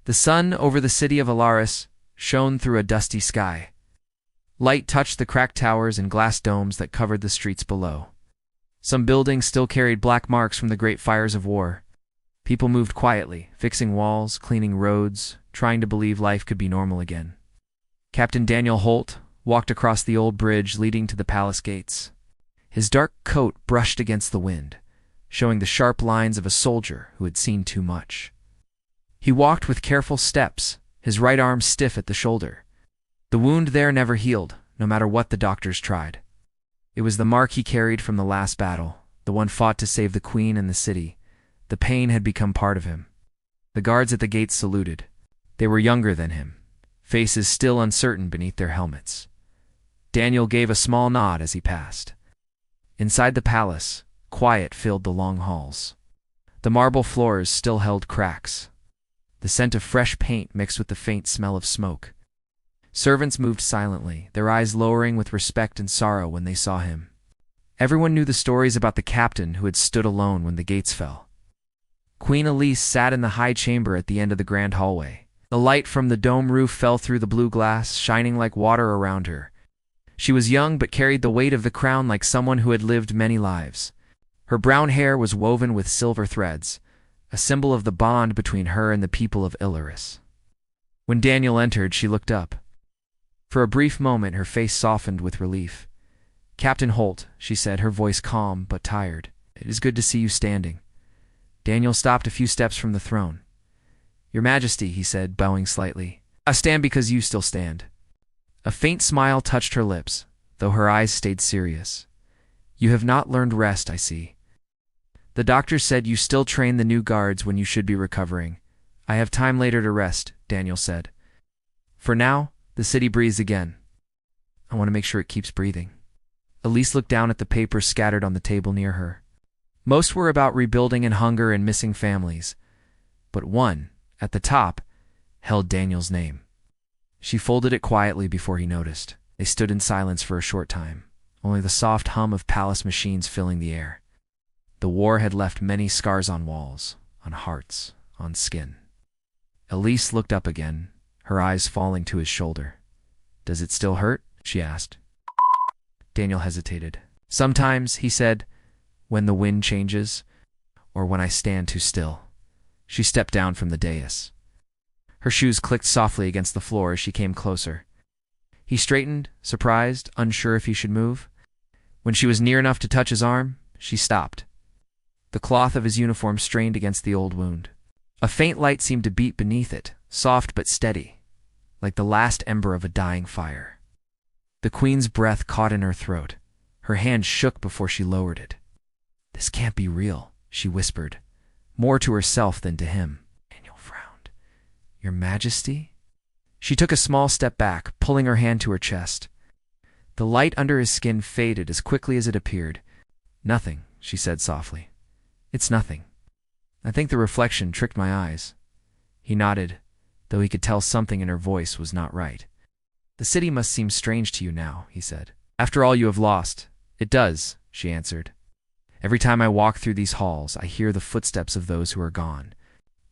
The sun over the city of Alaris shone through a dusty sky. Light touched the cracked towers and glass domes that covered the streets below. Some buildings still carried black marks from the great fires of war. People moved quietly, fixing walls, cleaning roads, trying to believe life could be normal again. Captain Daniel Holt walked across the old bridge leading to the palace gates. His dark coat brushed against the wind, showing the sharp lines of a soldier who had seen too much. He walked with careful steps, his right arm stiff at the shoulder. The wound there never healed, no matter what the doctors tried. It was the mark he carried from the last battle, the one fought to save the Queen and the city. The pain had become part of him. The guards at the gates saluted. They were younger than him, faces still uncertain beneath their helmets. Daniel gave a small nod as he passed. Inside the palace, quiet filled the long halls. The marble floors still held cracks. The scent of fresh paint mixed with the faint smell of smoke. Servants moved silently, their eyes lowering with respect and sorrow when they saw him. Everyone knew the stories about the captain who had stood alone when the gates fell. Queen Elise sat in the high chamber at the end of the grand hallway. The light from the dome roof fell through the blue glass, shining like water around her. She was young but carried the weight of the crown like someone who had lived many lives. Her brown hair was woven with silver threads, a symbol of the bond between her and the people of Ilaris. When Daniel entered, she looked up. For a brief moment, her face softened with relief. "Captain Holt," she said, her voice calm but tired. "It is good to see you standing." Daniel stopped a few steps from the throne. "Your Majesty," he said, bowing slightly. "I stand because you still stand." A faint smile touched her lips, though her eyes stayed serious. "You have not learned rest, I see. The doctor said you still train the new guards when you should be recovering. I have time later to rest," Daniel said. "For now, the city breathes again. I want to make sure it keeps breathing." Elise looked down at the papers scattered on the table near her. Most were about rebuilding and hunger and missing families, but one, at the top, held Daniel's name. She folded it quietly before he noticed. They stood in silence for a short time, only the soft hum of palace machines filling the air. The war had left many scars on walls, on hearts, on skin. Elise looked up again, her eyes falling to his shoulder. "Does it still hurt?" she asked. Daniel hesitated. "Sometimes," he said, "when the wind changes, or when I stand too still." She stepped down from the dais. Her shoes clicked softly against the floor as she came closer. He straightened, surprised, unsure if he should move. When she was near enough to touch his arm, she stopped. The cloth of his uniform strained against the old wound. A faint light seemed to beat beneath it, soft but steady, like the last ember of a dying fire. The Queen's breath caught in her throat. Her hand shook before she lowered it. "This can't be real," she whispered, more to herself than to him. Daniel frowned. "Your Majesty?" She took a small step back, pulling her hand to her chest. The light under his skin faded as quickly as it appeared. "Nothing," she said softly. "It's nothing. I think the reflection tricked my eyes." He nodded, though he could tell something in her voice was not right. "The city must seem strange to you now," he said. "After all you have lost." "It does," she answered. "Every time I walk through these halls, I hear the footsteps of those who are gone.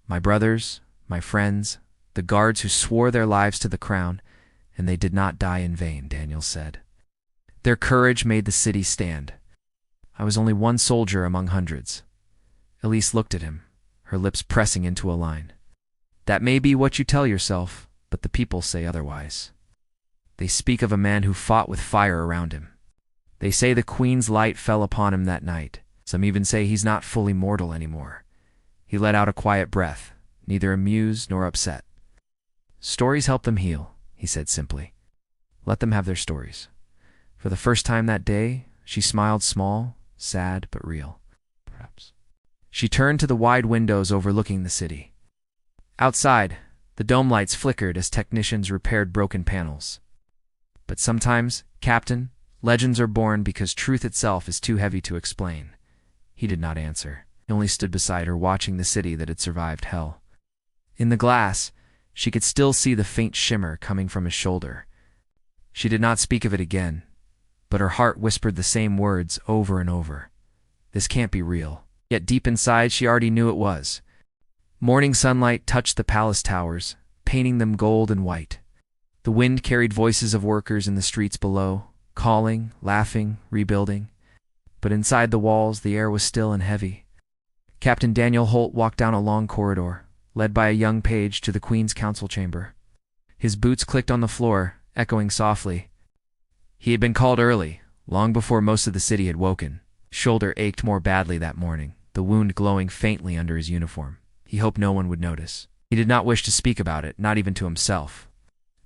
My brothers, my friends, the guards who swore their lives to the crown, and they did not die in vain," Daniel said. "Their courage made the city stand. I was only one soldier among hundreds." Elise looked at him, her lips pressing into a line. "That may be what you tell yourself, but the people say otherwise. They speak of a man who fought with fire around him. They say the Queen's light fell upon him that night. Some even say he's not fully mortal anymore." He let out a quiet breath, neither amused nor upset. "Stories help them heal," he said simply. "Let them have their stories." For the first time that day, she smiled small, sad, but real. Perhaps. She turned to the wide windows overlooking the city. Outside, the dome lights flickered as technicians repaired broken panels. "But sometimes, Captain, legends are born because truth itself is too heavy to explain." He did not answer. He only stood beside her, watching the city that had survived hell. In the glass, she could still see the faint shimmer coming from his shoulder. She did not speak of it again, but her heart whispered the same words over and over. This can't be real. Yet deep inside, she already knew it was. Morning sunlight touched the palace towers, painting them gold and white. The wind carried voices of workers in the streets below, calling, laughing, rebuilding. But inside the walls, the air was still and heavy. Captain Daniel Holt walked down a long corridor, led by a young page to the Queen's council chamber. His boots clicked on the floor, echoing softly. He had been called early, long before most of the city had woken. His shoulder ached more badly that morning, the wound glowing faintly under his uniform. He hoped no one would notice. He did not wish to speak about it, not even to himself.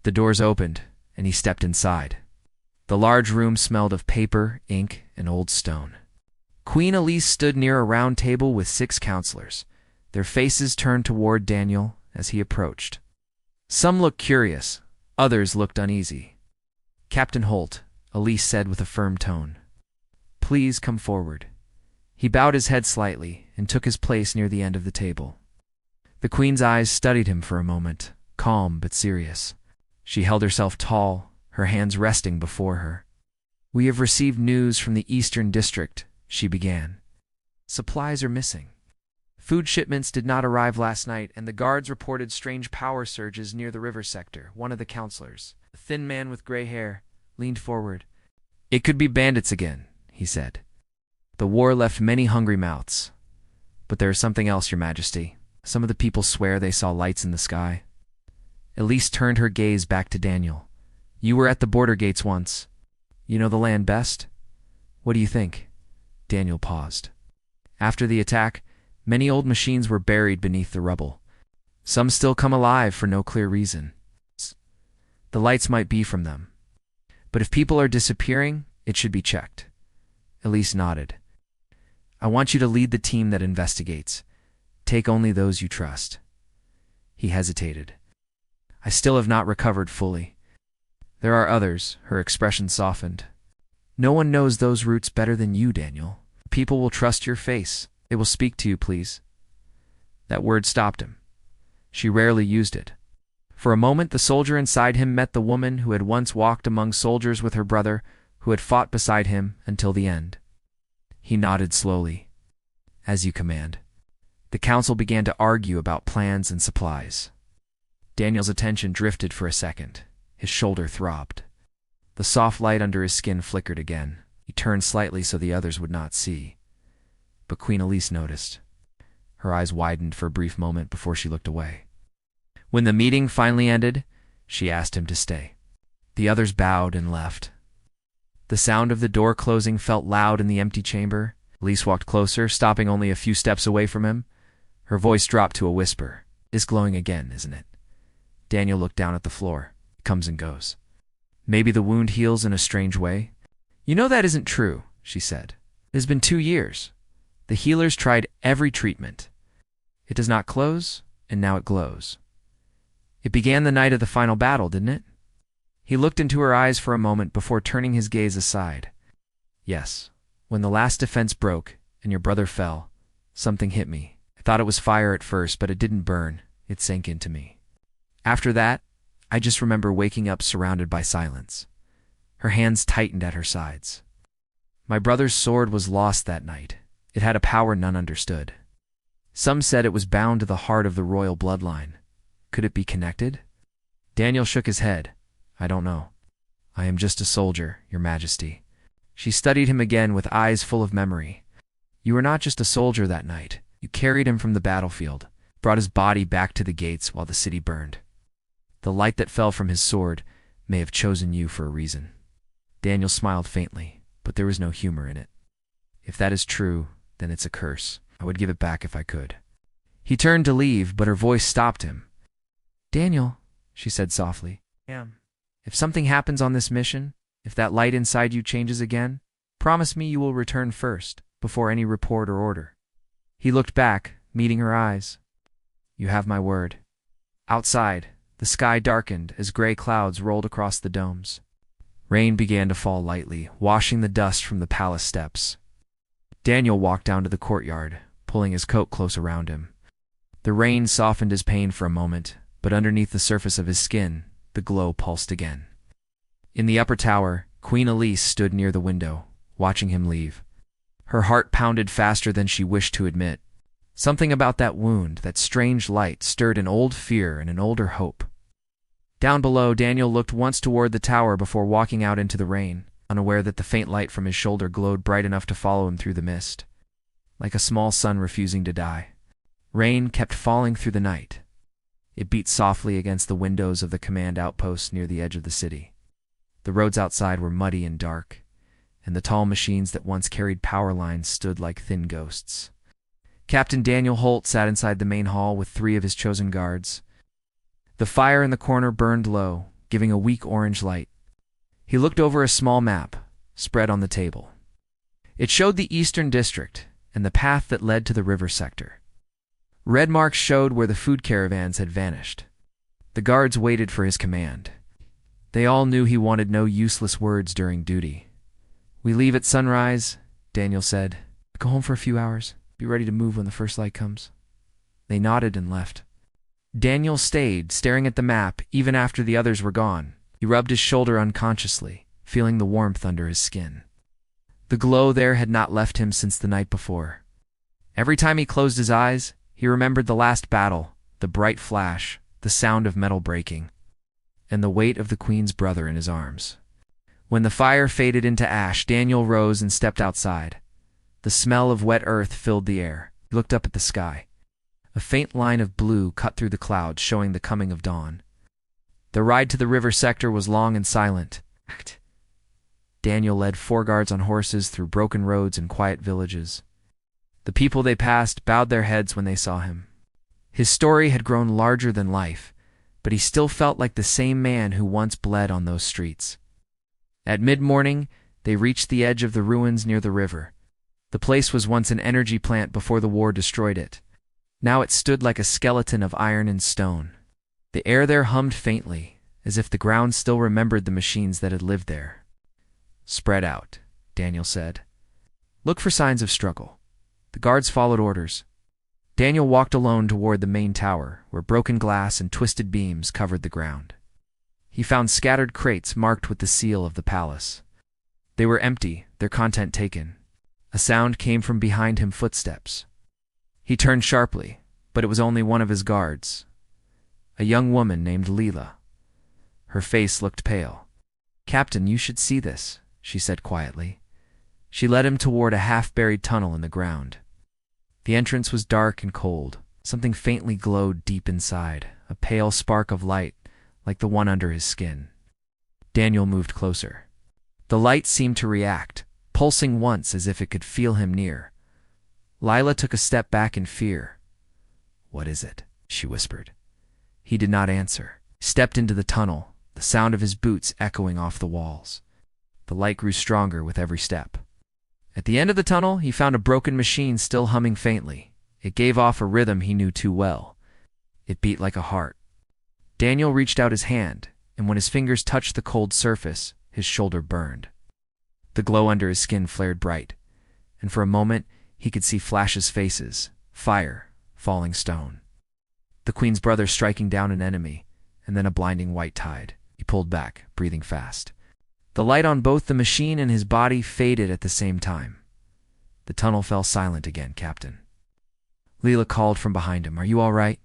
The doors opened, and he stepped inside. The large room smelled of paper, ink, and old stone. Queen Elise stood near a round table with 6 counselors, their faces turned toward Daniel as he approached. Some looked curious, others looked uneasy. "Captain Holt," Elise said with a firm tone. "Please come forward." He bowed his head slightly and took his place near the end of the table. The Queen's eyes studied him for a moment, calm but serious. She held herself tall, her hands resting before her. "We have received news from the Eastern District," she began. "Supplies are missing. Food shipments did not arrive last night, and the guards reported strange power surges near the river sector." One of the counselors, a thin man with gray hair, leaned forward. "It could be bandits again," he said. "The war left many hungry mouths. But there is something else, Your Majesty. Some of the people swear they saw lights in the sky." Elise turned her gaze back to Daniel. "You were at the border gates once. You know the land best? What do you think?" Daniel paused. "After the attack, many old machines were buried beneath the rubble. Some still come alive for no clear reason. The lights might be from them. But if people are disappearing, it should be checked." Elise nodded. "I want you to lead the team that investigates. Take only those you trust." He hesitated. "I still have not recovered fully. There are others," her expression softened. "No one knows those routes better than you, Daniel. People will trust your face. They will speak to you, please." That word stopped him. She rarely used it. For a moment, the soldier inside him met the woman who had once walked among soldiers with her brother, who had fought beside him until the end. He nodded slowly. "As you command." The council began to argue about plans and supplies. Daniel's attention drifted for a second. His shoulder throbbed. The soft light under his skin flickered again. He turned slightly so the others would not see. But Queen Elise noticed. Her eyes widened for a brief moment before she looked away. When the meeting finally ended, she asked him to stay. The others bowed and left. The sound of the door closing felt loud in the empty chamber. Elise walked closer, stopping only a few steps away from him. Her voice dropped to a whisper. "It's glowing again, isn't it?" Daniel looked down at the floor. "It comes and goes. Maybe the wound heals in a strange way." "You know that isn't true," she said. "It has been 2 years. The healers tried every treatment. It does not close, and now it glows. It began the night of the final battle, didn't it?" He looked into her eyes for a moment before turning his gaze aside. "Yes. When the last defense broke and your brother fell, something hit me. I thought it was fire at first, but it didn't burn. It sank into me. After that, I just remember waking up surrounded by silence." Her hands tightened at her sides. "My brother's sword was lost that night. It had a power none understood. Some said it was bound to the heart of the royal bloodline. Could it be connected?" Daniel shook his head. "I don't know. I am just a soldier, Your Majesty." She studied him again with eyes full of memory. "You were not just a soldier that night. You carried him from the battlefield, brought his body back to the gates while the city burned. The light that fell from his sword may have chosen you for a reason." Daniel smiled faintly, but there was no humor in it. "If that is true, then it's a curse. I would give it back if I could." He turned to leave, but her voice stopped him. "Daniel," she said softly, "if something happens on this mission, if that light inside you changes again, promise me you will return first, before any report or order." He looked back, meeting her eyes. "You have my word." Outside, the sky darkened as gray clouds rolled across the domes. Rain began to fall lightly, washing the dust from the palace steps. Daniel walked down to the courtyard, pulling his coat close around him. The rain softened his pain for a moment, but underneath the surface of his skin, the glow pulsed again. In the upper tower, Queen Elise stood near the window, watching him leave. Her heart pounded faster than she wished to admit. Something about that wound, that strange light, stirred an old fear and an older hope. Down below, Daniel looked once toward the tower before walking out into the rain, unaware that the faint light from his shoulder glowed bright enough to follow him through the mist, like a small sun refusing to die. Rain kept falling through the night. It beat softly against the windows of the command outpost near the edge of the city. The roads outside were muddy and dark, and the tall machines that once carried power lines stood like thin ghosts. Captain Daniel Holt sat inside the main hall with 3 of his chosen guards. The fire in the corner burned low, giving a weak orange light. He looked over a small map, spread on the table. It showed the eastern district and the path that led to the river sector. Red marks showed where the food caravans had vanished. The guards waited for his command. They all knew he wanted no useless words during duty. "We leave at sunrise," Daniel said. "Go home for a few hours. Be ready to move when the first light comes." They nodded and left. Daniel stayed, staring at the map even after the others were gone. He rubbed his shoulder unconsciously, feeling the warmth under his skin. The glow there had not left him since the night before. Every time he closed his eyes, he remembered the last battle, the bright flash, the sound of metal breaking, and the weight of the Queen's brother in his arms. When the fire faded into ash, Daniel rose and stepped outside. The smell of wet earth filled the air. He looked up at the sky. A faint line of blue cut through the clouds, showing the coming of dawn. The ride to the river sector was long and silent. Daniel led 4 guards on horses through broken roads and quiet villages. The people they passed bowed their heads when they saw him. His story had grown larger than life, but he still felt like the same man who once bled on those streets. At mid-morning, they reached the edge of the ruins near the river. The place was once an energy plant before the war destroyed it. Now it stood like a skeleton of iron and stone. The air there hummed faintly, as if the ground still remembered the machines that had lived there. "Spread out," Daniel said. "Look for signs of struggle." The guards followed orders. Daniel walked alone toward the main tower, where broken glass and twisted beams covered the ground. He found scattered crates marked with the seal of the palace. They were empty, their content taken. A sound came from behind him, footsteps. He turned sharply, but it was only one of his guards. A young woman named Leela. Her face looked pale. "Captain, you should see this," she said quietly. She led him toward a half-buried tunnel in the ground. The entrance was dark and cold. Something faintly glowed deep inside, a pale spark of light, like the one under his skin. Daniel moved closer. The light seemed to react, pulsing once as if it could feel him near. Lila took a step back in fear. "What is it?" she whispered. He did not answer. He stepped into the tunnel, the sound of his boots echoing off the walls. The light grew stronger with every step. At the end of the tunnel, he found a broken machine still humming faintly. It gave off a rhythm he knew too well. It beat like a heart. Daniel reached out his hand, and when his fingers touched the cold surface, his shoulder burned. The glow under his skin flared bright, and for a moment he could see flashes' faces, fire, falling stone. The Queen's brother striking down an enemy, and then a blinding white tide. He pulled back, breathing fast. The light on both the machine and his body faded at the same time. The tunnel fell silent again, Captain. Leela called from behind him. "Are you all right?"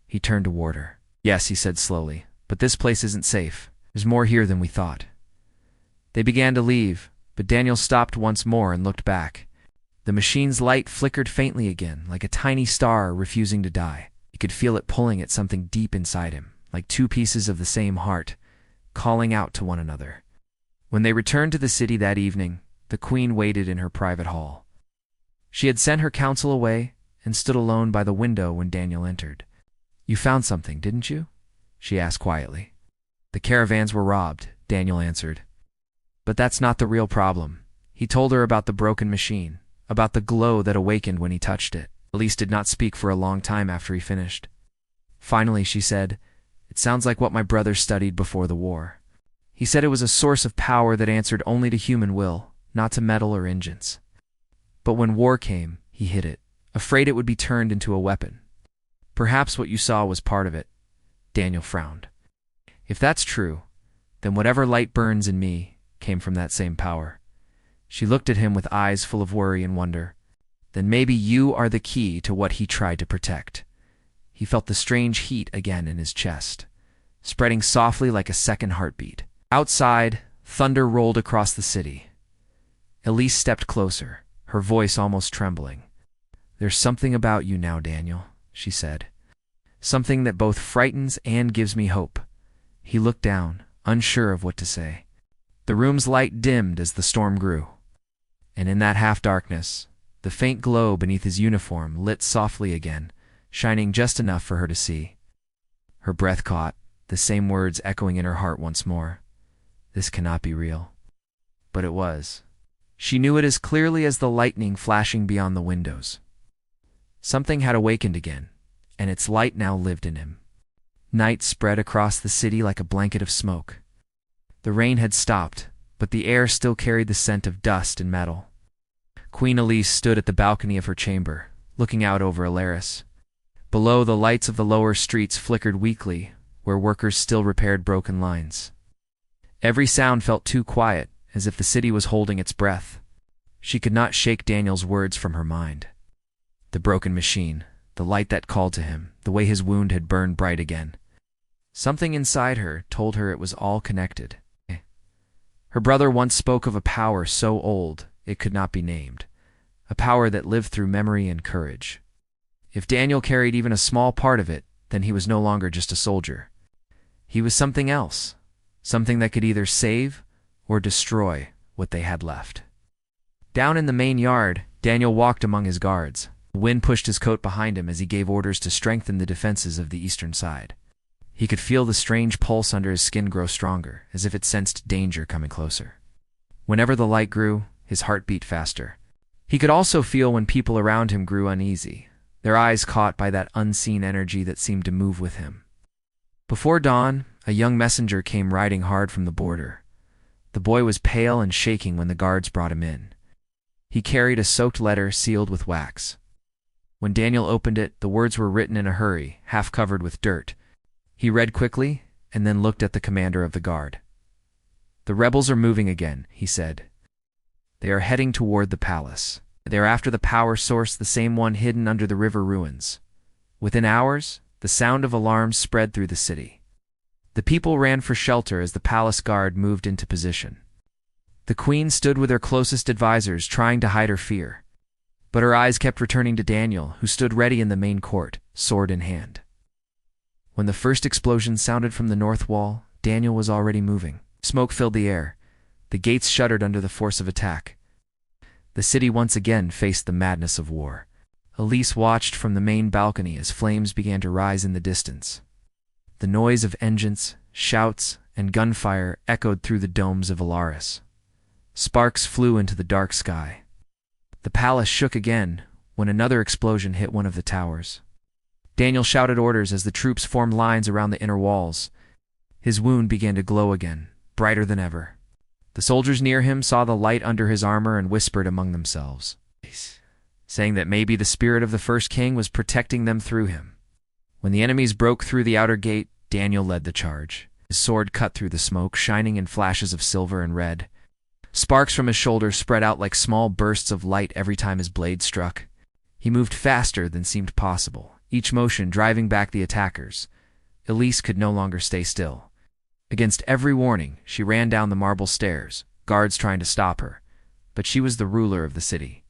He turned toward her. "Yes," he said slowly, "but this place isn't safe. There's more here than we thought." They began to leave, but Daniel stopped once more and looked back. The machine's light flickered faintly again, like a tiny star refusing to die. He could feel it pulling at something deep inside him, like 2 pieces of the same heart, calling out to one another. When they returned to the city that evening, the Queen waited in her private hall. She had sent her council away and stood alone by the window when Daniel entered. "You found something, didn't you?" she asked quietly. "The caravans were robbed," Daniel answered. "But that's not the real problem." He told her about the broken machine, about the glow that awakened when he touched it. Elise did not speak for a long time after he finished. Finally, she said, "It sounds like what my brother studied before the war. He said it was a source of power that answered only to human will, not to metal or engines. But when war came, he hid it, afraid it would be turned into a weapon. Perhaps what you saw was part of it." Daniel frowned. "If that's true, then whatever light burns in me came from that same power." She looked at him with eyes full of worry and wonder. then maybe you are the key to what he tried to protect. He felt the strange heat again in his chest, spreading softly like a second heartbeat. Outside, thunder rolled across the city. Elise stepped closer, her voice almost trembling. "There's something about you now, Daniel," she said. "Something that both frightens and gives me hope." He looked down, unsure of what to say. The room's light dimmed as the storm grew, and in that half-darkness, the faint glow beneath his uniform lit softly again, shining just enough for her to see. Her breath caught, the same words echoing in her heart once more. This cannot be real. But it was. She knew it as clearly as the lightning flashing beyond the windows. Something had awakened again, and its light now lived in him. Night spread across the city like a blanket of smoke. The rain had stopped, but the air still carried the scent of dust and metal. Queen Elise stood at the balcony of her chamber, looking out over Alaris. Below, the lights of the lower streets flickered weakly, where workers still repaired broken lines. Every sound felt too quiet, as if the city was holding its breath. She could not shake Daniel's words from her mind. The broken machine, the light that called to him, the way his wound had burned bright again. Something inside her told her it was all connected. Her brother once spoke of a power so old it could not be named, a power that lived through memory and courage. If Daniel carried even a small part of it, then he was no longer just a soldier. He was something else, something that could either save or destroy what they had left. Down in the main yard, Daniel walked among his guards. The wind pushed his coat behind him as he gave orders to strengthen the defenses of the eastern side. He could feel the strange pulse under his skin grow stronger, as if it sensed danger coming closer. Whenever the light grew, his heart beat faster. He could also feel when people around him grew uneasy, their eyes caught by that unseen energy that seemed to move with him. Before dawn, a young messenger came riding hard from the border. The boy was pale and shaking when the guards brought him in. He carried a soaked letter sealed with wax. When Daniel opened it, the words were written in a hurry, half covered with dirt. He read quickly, and then looked at the commander of the guard. "The rebels are moving again," he said. "They are heading toward the palace. They are after the power source, the same one hidden under the river ruins." Within hours, the sound of alarms spread through the city. The people ran for shelter as the palace guard moved into position. The queen stood with her closest advisors, trying to hide her fear. But her eyes kept returning to Daniel, who stood ready in the main court, sword in hand. When the first explosion sounded from the north wall, Daniel was already moving. Smoke filled the air. The gates shuddered under the force of attack. The city once again faced the madness of war. Elise watched from the main balcony as flames began to rise in the distance. The noise of engines, shouts, and gunfire echoed through the domes of Alaris. Sparks flew into the dark sky. The palace shook again when another explosion hit one of the towers. Daniel shouted orders as the troops formed lines around the inner walls. His wound began to glow again, brighter than ever. The soldiers near him saw the light under his armor and whispered among themselves, saying that maybe the spirit of the first king was protecting them through him. When the enemies broke through the outer gate, Daniel led the charge. His sword cut through the smoke, shining in flashes of silver and red. Sparks from his shoulders spread out like small bursts of light every time his blade struck. He moved faster than seemed possible, each motion driving back the attackers. Elise could no longer stay still. Against every warning, she ran down the marble stairs, guards trying to stop her. But she was the ruler of the city.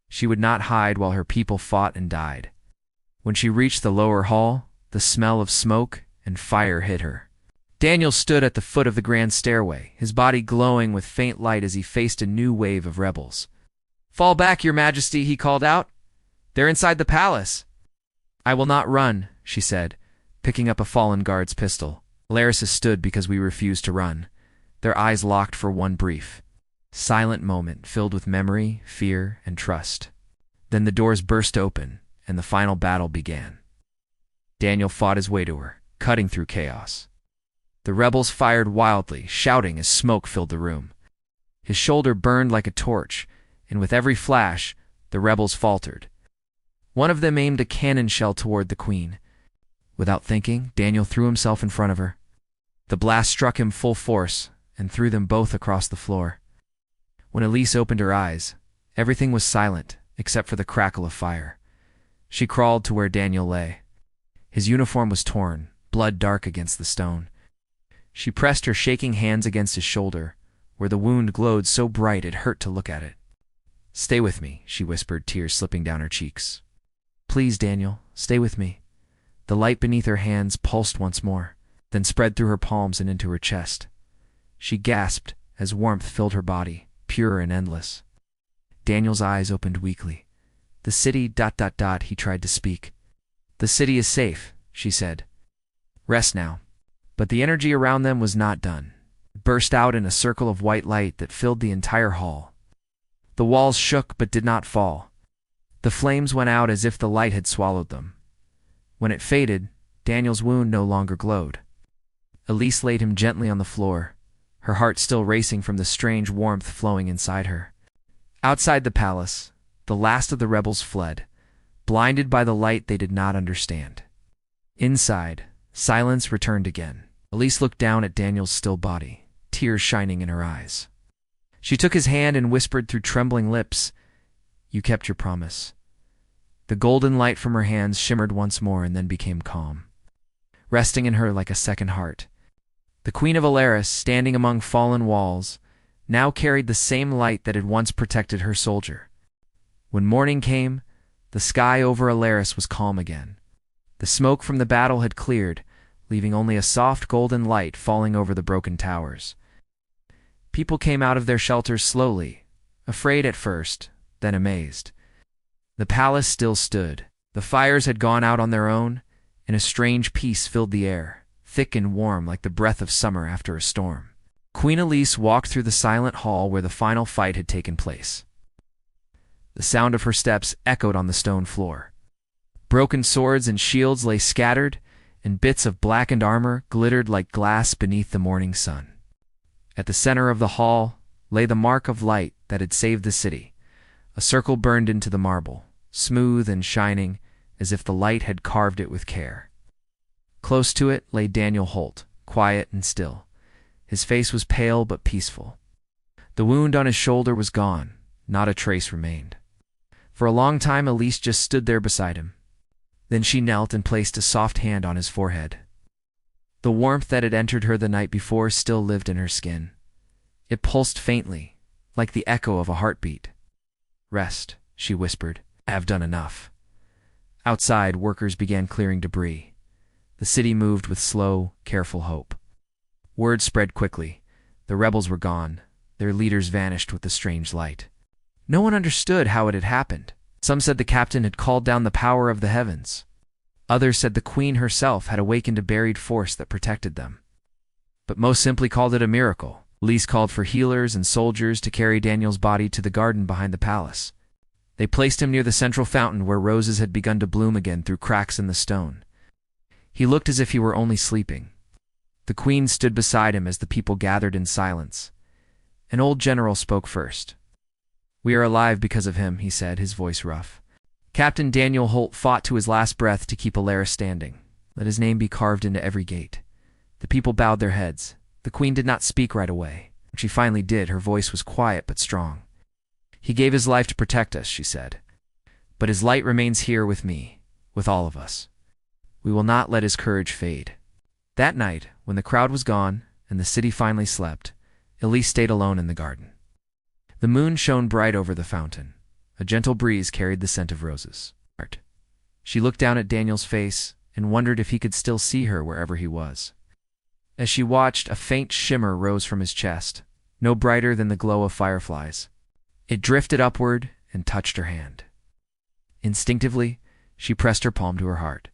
She would not hide while her people fought and died. When she reached the lower hall, the smell of smoke and fire hit her. Daniel stood at the foot of the grand stairway, his body glowing with faint light as he faced a new wave of rebels. "Fall back, your majesty," he called out. "They're inside the palace." "I will not run," she said, picking up a fallen guard's pistol. "Alaris stood because we refused to run." Their eyes locked for one brief, silent moment filled with memory, fear, and trust. Then the doors burst open, and the final battle began. Daniel fought his way to her, cutting through chaos. The rebels fired wildly, shouting as smoke filled the room. His shoulder burned like a torch, and with every flash, the rebels faltered. One of them aimed a cannon shell toward the queen. Without thinking, Daniel threw himself in front of her. The blast struck him full force and threw them both across the floor. When Elise opened her eyes, everything was silent except for the crackle of fire. She crawled to where Daniel lay. His uniform was torn, blood dark against the stone. She pressed her shaking hands against his shoulder, where the wound glowed so bright it hurt to look at it. "Stay with me," she whispered, tears slipping down her cheeks. "Please, Daniel, stay with me." The light beneath her hands pulsed once more, then spread through her palms and into her chest. She gasped as warmth filled her body, pure and endless. Daniel's eyes opened weakly. "The city, .. he tried to speak. "The city is safe," she said. "Rest now." But the energy around them was not done. It burst out in a circle of white light that filled the entire hall. The walls shook but did not fall. The flames went out as if the light had swallowed them. When it faded, Daniel's wound no longer glowed. Elise laid him gently on the floor, her heart still racing from the strange warmth flowing inside her. Outside the palace, the last of the rebels fled, blinded by the light they did not understand. Inside, silence returned again. Elise looked down at Daniel's still body, tears shining in her eyes. She took his hand and whispered through trembling lips, "You kept your promise." The golden light from her hands shimmered once more and then became calm, resting in her like a second heart. The Queen of Alaris, standing among fallen walls, now carried the same light that had once protected her soldier. When morning came, the sky over Alaris was calm again. The smoke from the battle had cleared, leaving only a soft golden light falling over the broken towers. People came out of their shelters slowly, afraid at first, then amazed. The palace still stood. The fires had gone out on their own, and a strange peace filled the air, thick and warm like the breath of summer after a storm. Queen Elise walked through the silent hall where the final fight had taken place. The sound of her steps echoed on the stone floor. Broken swords and shields lay scattered, and bits of blackened armor glittered like glass beneath the morning sun. At the center of the hall lay the mark of light that had saved the city, a circle burned into the marble, smooth and shining as if the light had carved it with care. Close to it lay Daniel Holt, quiet and still. His face was pale but peaceful. The wound on his shoulder was gone, not a trace remained. For a long time Elise just stood there beside him. Then she knelt and placed a soft hand on his forehead. The warmth that had entered her the night before still lived in her skin. It pulsed faintly, like the echo of a heartbeat. "Rest," she whispered. "I have done enough." Outside, workers began clearing debris. The city moved with slow, careful hope. Word spread quickly. The rebels were gone. Their leaders vanished with the strange light. No one understood how it had happened. Some said the captain had called down the power of the heavens. Others said the queen herself had awakened a buried force that protected them. But most simply called it a miracle. Elise called for healers and soldiers to carry Daniel's body to the garden behind the palace. They placed him near the central fountain where roses had begun to bloom again through cracks in the stone. He looked as if he were only sleeping. The queen stood beside him as the people gathered in silence. An old general spoke first. "We are alive because of him," he said, his voice rough. "Captain Daniel Holt fought to his last breath to keep Alaris standing. Let his name be carved into every gate." The people bowed their heads. The queen did not speak right away. When she finally did, her voice was quiet but strong. "He gave his life to protect us," she said. "But his light remains here with me, with all of us. We will not let his courage fade." That night, when the crowd was gone and the city finally slept, Elise stayed alone in the garden. The moon shone bright over the fountain. A gentle breeze carried the scent of roses. She looked down at Daniel's face and wondered if he could still see her wherever he was. As she watched, a faint shimmer rose from his chest, no brighter than the glow of fireflies. It drifted upward and touched her hand. Instinctively, she pressed her palm to her heart.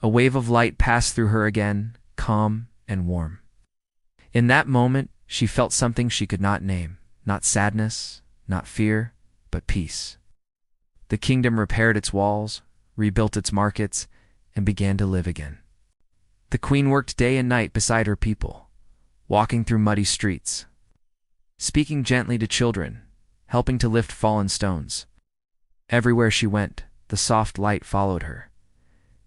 A wave of light passed through her again, calm and warm. In that moment, she felt something she could not name. Not sadness, not fear, but peace. The kingdom repaired its walls, rebuilt its markets, and began to live again. The queen worked day and night beside her people, walking through muddy streets, speaking gently to children, helping to lift fallen stones. Everywhere she went, the soft light followed her.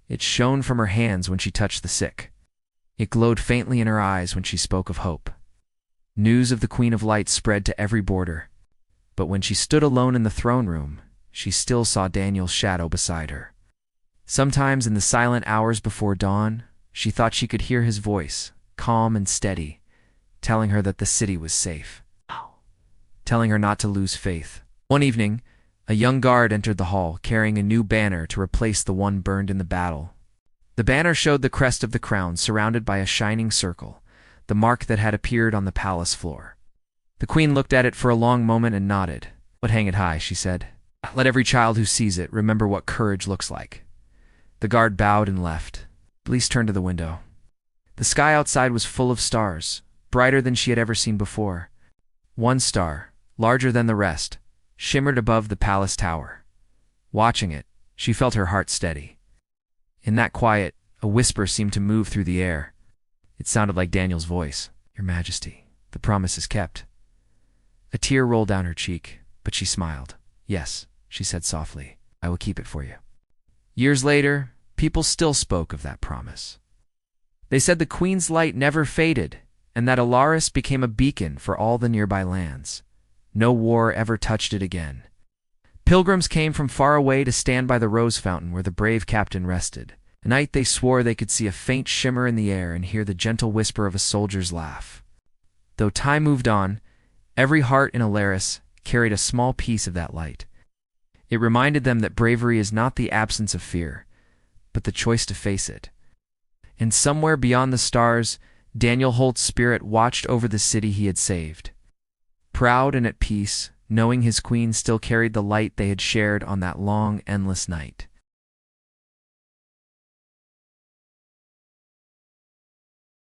It shone from her hands when she touched the sick. It glowed faintly in her eyes when she spoke of hope. News of the Queen of Light spread to every border. But when she stood alone in the throne room, she still saw Daniel's shadow beside her. Sometimes in the silent hours before dawn, she thought she could hear his voice, calm and steady, telling her that the city was safe, telling her not to lose faith. One evening, a young guard entered the hall carrying a new banner to replace the one burned in the battle. The banner showed the crest of the crown surrounded by a shining circle, the mark that had appeared on the palace floor. The queen looked at it for a long moment and nodded. "But hang it high," she said. "Let every child who sees it remember what courage looks like." The guard bowed and left. Elise turned to the window. The sky outside was full of stars, brighter than she had ever seen before. One star, larger than the rest, shimmered above the palace tower. Watching it, she felt her heart steady. In that quiet, a whisper seemed to move through the air. It sounded like Daniel's voice. "Your Majesty, the promise is kept." A tear rolled down her cheek, but she smiled. "Yes," she said softly, "I will keep it for you." Years later, people still spoke of that promise. They said the Queen's light never faded, and that Alaris became a beacon for all the nearby lands. No war ever touched it again. Pilgrims came from far away to stand by the rose fountain where the brave captain rested. At night they swore they could see a faint shimmer in the air and hear the gentle whisper of a soldier's laugh. Though time moved on, every heart in Alaris carried a small piece of that light. It reminded them that bravery is not the absence of fear, but the choice to face it. And somewhere beyond the stars, Daniel Holt's spirit watched over the city he had saved. Proud and at peace, knowing his queen still carried the light they had shared on that long, endless night.